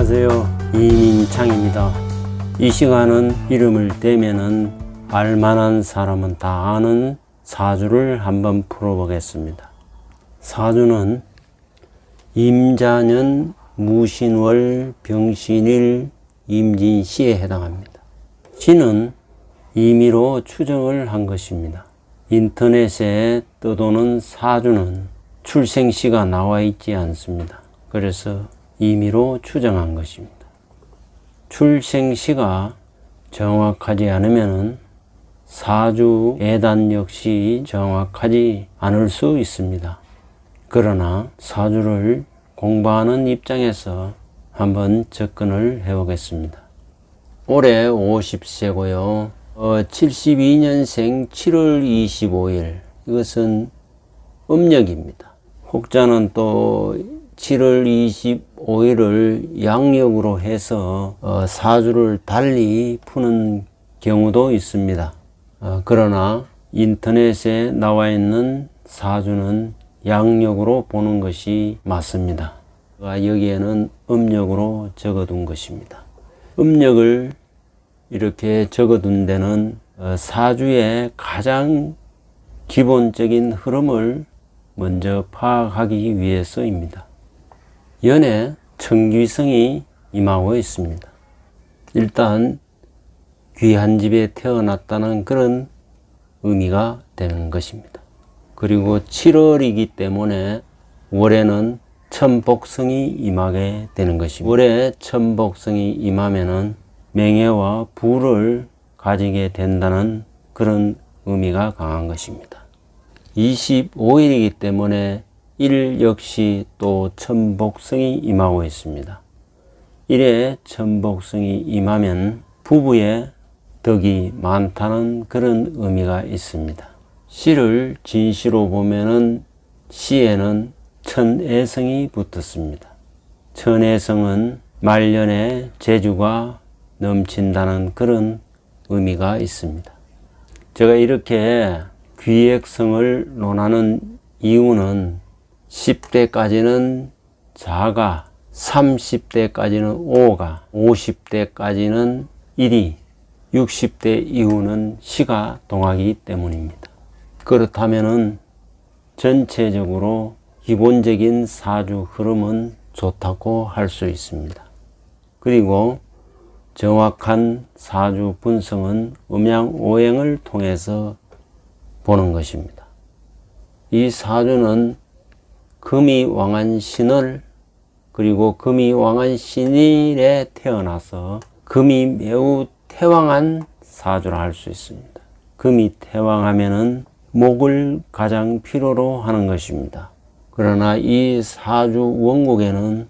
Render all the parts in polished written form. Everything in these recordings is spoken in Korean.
안녕하세요, 이민창입니다. 이 시간은 이름을 떼면은 알만한 사람은 다 아는 사주를 한번 풀어보겠습니다. 사주는 임자년 무신월 병신일 임진시에 해당합니다. 시는 임의로 추정을 한 것입니다. 인터넷에 떠도는 사주는 출생시가 나와 있지 않습니다. 그래서 임의로 추정한 것입니다. 출생시가 정확하지 않으면 사주 예단 역시 정확하지 않을 수 있습니다. 그러나 사주를 공부하는 입장에서 한번 접근을 해 보겠습니다. 올해 50세고요. 72년생 7월 25일, 이것은 음력입니다. 혹자는 또 7월 25일을 양력으로 해서 사주를 달리 푸는 경우도 있습니다. 그러나 인터넷에 나와 있는 사주는 양력으로 보는 것이 맞습니다. 여기에는 음력으로 적어둔 것입니다. 음력을 이렇게 적어둔 데는 사주의 가장 기본적인 흐름을 먼저 파악하기 위해서입니다. 연에 청귀성이 임하고 있습니다. 일단 귀한 집에 태어났다는 그런 의미가 되는 것입니다. 그리고 7월이기 때문에 월에는 천복성이 임하게 되는 것입니다. 월에 천복성이 임하면은 명예와 부를 가지게 된다는 그런 의미가 강한 것입니다. 25일이기 때문에 일 역시 또 천복성이 임하고 있습니다. 일에 천복성이 임하면 부부의 덕이 많다는 그런 의미가 있습니다. 시를 진시로 보면은 시에는 천애성이 붙었습니다. 천애성은 말년에 재주가 넘친다는 그런 의미가 있습니다. 제가 이렇게 귀액성을 논하는 이유는 10대까지는 자가, 30대까지는 오가, 50대까지는 일이, 60대 이후는 시가 동하기 때문입니다. 그렇다면은 전체적으로 기본적인 사주 흐름은 좋다고 할 수 있습니다. 그리고 정확한 사주 분석은 음양오행을 통해서 보는 것입니다. 이 사주는 금이 왕한 신월, 그리고 금이 왕한 신일에 태어나서 금이 매우 태왕한 사주라 할 수 있습니다. 금이 태왕하면은 목을 가장 필요로 하는 것입니다. 그러나 이 사주 원국에는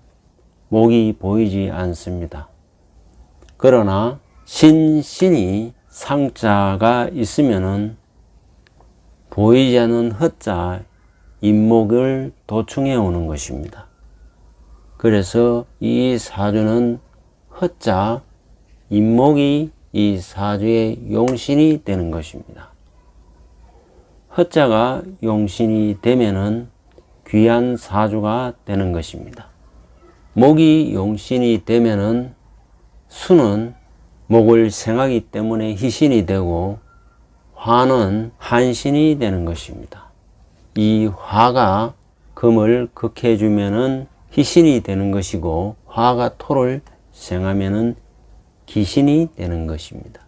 목이 보이지 않습니다. 그러나 신이 상자가 있으면은 보이지 않는 헛자, 인목을 도충해 오는 것입니다. 그래서 이 사주는 헛자, 인목이 이 사주의 용신이 되는 것입니다. 헛자가 용신이 되면은 귀한 사주가 되는 것입니다. 목이 용신이 되면은 수는 목을 생하기 때문에 희신이 되고 화는 한신이 되는 것입니다. 이 화가 금을 극해 주면은 희신이 되는 것이고, 화가 토를 생하면은 기신이 되는 것입니다.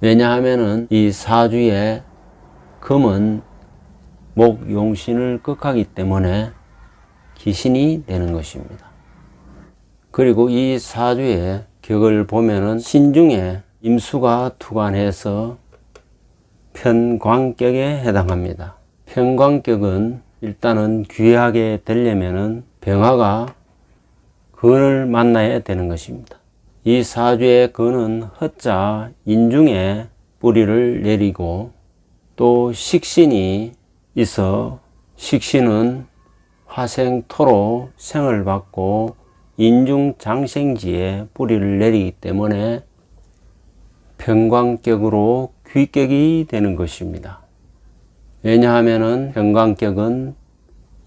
왜냐하면은 이 사주에 금은 목 용신을 극하기 때문에 기신이 되는 것입니다. 그리고 이 사주의 격을 보면은 신중에 임수가 투관해서 편광격에 해당합니다. 편광격은 일단은 귀하게 되려면은 병화가 건을 만나야 되는 것입니다. 이 사주의 건은 헛자 인중에 뿌리를 내리고, 또 식신이 있어 식신은 화생토로 생을 받고 인중 장생지에 뿌리를 내리기 때문에 편광격으로 귀격이 되는 것입니다. 왜냐하면 편광격은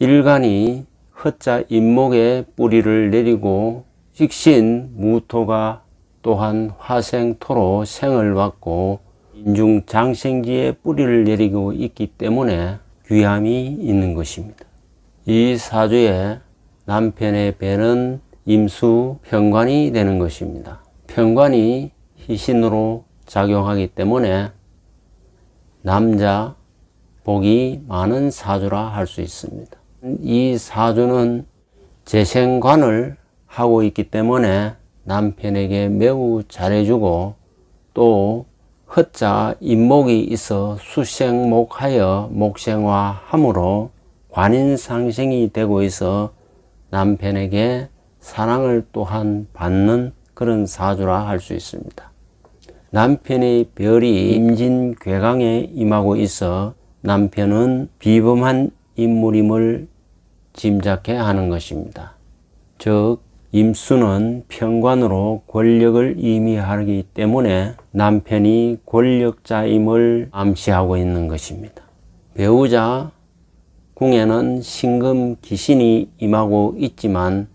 일간이 헛자 인목에 뿌리를 내리고 식신 무토가 또한 화생토로 생을 받고 인중 장생지에 뿌리를 내리고 있기 때문에 귀함이 있는 것입니다. 이 사주에 남편의 배는 임수 편관이 되는 것입니다. 편관이 희신으로 작용하기 때문에 남자 복이 많은 사주라 할 수 있습니다. 이 사주는 재생관을 하고 있기 때문에 남편에게 매우 잘해주고 또 헛자 인목이 있어 수생목하여 목생화함으로 관인상생이 되고 있어 남편에게 사랑을 또한 받는 그런 사주라 할 수 있습니다. 남편의 별이 임진괴강에 임하고 있어 남편은 비범한 인물임을 짐작해 하는 것입니다. 즉 임수는 편관으로 권력을 의미하기 때문에 남편이 권력자임을 암시하고 있는 것입니다. 배우자 궁에는 신금 기신이 임하고 있지만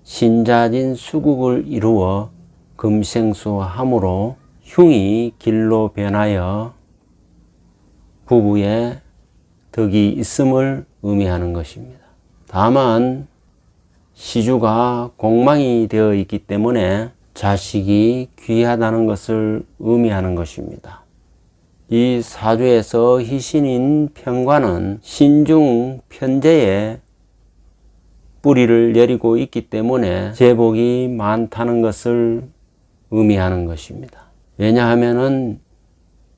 신자진 수국을 이루어 금생수함으로 흉이 길로 변하여 부부의 덕이 있음을 의미하는 것입니다. 다만 시주가 공망이 되어 있기 때문에 자식이 귀하다는 것을 의미하는 것입니다. 이 사주에서 희신인 편관은 신중 편재에 뿌리를 내리고 있기 때문에 재복이 많다는 것을 의미하는 것입니다. 왜냐하면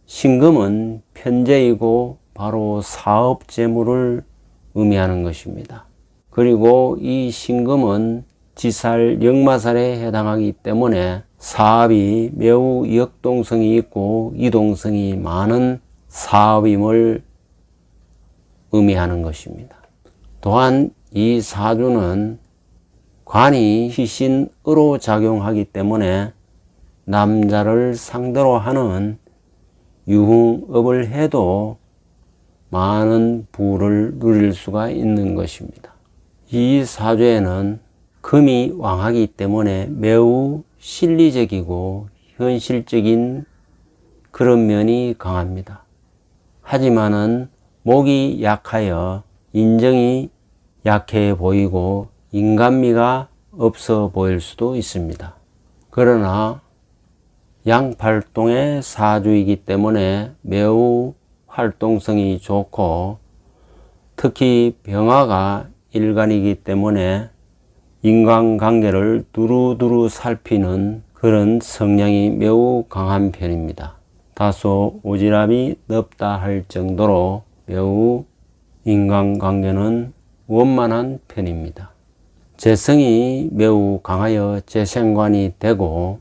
신금은 편재이고 바로 사업 재물을 의미하는 것입니다. 그리고 이 신금은 지살 역마살에 해당하기 때문에 사업이 매우 역동성이 있고 이동성이 많은 사업임을 의미하는 것입니다. 또한 이 사주는 관이 희신으로 작용하기 때문에 남자를 상대로 하는 유흥업을 해도 많은 부를 누릴 수가 있는 것입니다. 이 사주에는 금이 왕하기 때문에 매우 실리적이고 현실적인 그런 면이 강합니다. 하지만은 목이 약하여 인정이 약해 보이고 인간미가 없어 보일 수도 있습니다. 그러나 양팔동의 사주이기 때문에 매우 활동성이 좋고 특히 병화가 일간이기 때문에 인간관계를 두루두루 살피는 그런 성향이 매우 강한 편입니다. 다소 오지랖이 넓다 할 정도로 매우 인간관계는 원만한 편입니다. 재성이 매우 강하여 재생관이 되고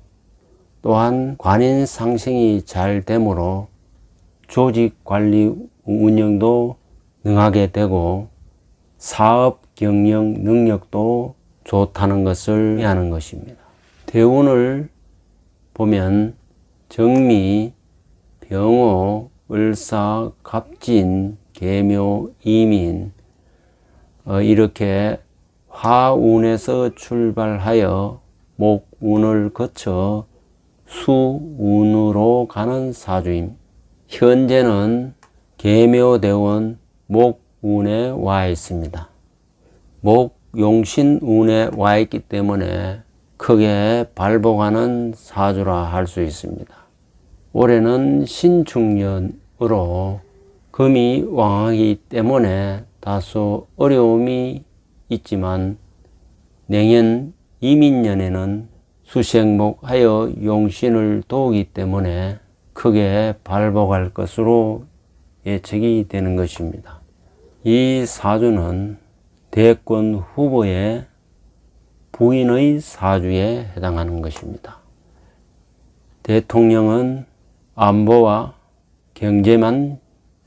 또한 관인상생이 잘 되므로 조직관리 운영도 능하게 되고 사업 경영 능력도 좋다는 것을 의미하는 것입니다. 대운을 보면 정미, 병호, 을사, 갑진, 계묘, 이민 이렇게 화운에서 출발하여 목운을 거쳐 수운으로 가는 사주임. 현재는 계묘대원 목운에 와 있습니다. 목용신운에 와 있기 때문에 크게 발복하는 사주라 할 수 있습니다. 올해는 신축년으로 금이 왕하기 때문에 다소 어려움이 있지만 내년 이민년에는 수생목하여 용신을 도우기 때문에 크게 발복할 것으로 예측이 되는 것입니다. 이 사주는 대권 후보의 부인의 사주에 해당하는 것입니다. 대통령은 안보와 경제만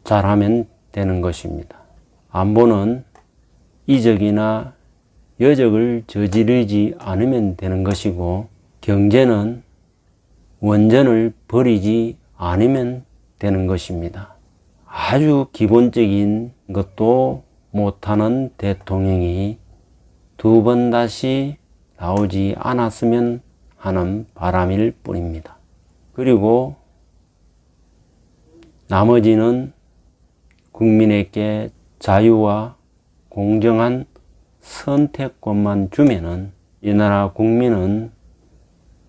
잘하면 되는 것입니다. 안보는 이적이나 여적을 저지르지 않으면 되는 것이고 경제는 원전을 버리지 않으면 되는 것입니다. 아주 기본적인 것도 못하는 대통령이 두 번 다시 나오지 않았으면 하는 바람일 뿐입니다. 그리고 나머지는 국민에게 자유와 공정한 선택권만 주면은 이 나라 국민은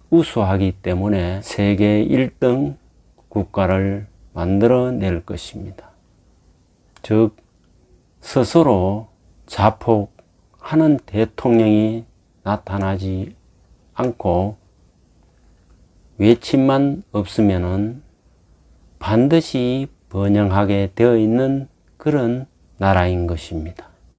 우수하기 때문에 세계 1등 국가를 만들어낼 것입니다. 즉 스스로 자폭하는 대통령이 나타나지 않고 외침만 없으면은 반드시 번영하게 되어 있는 그런 나라인 것입니다.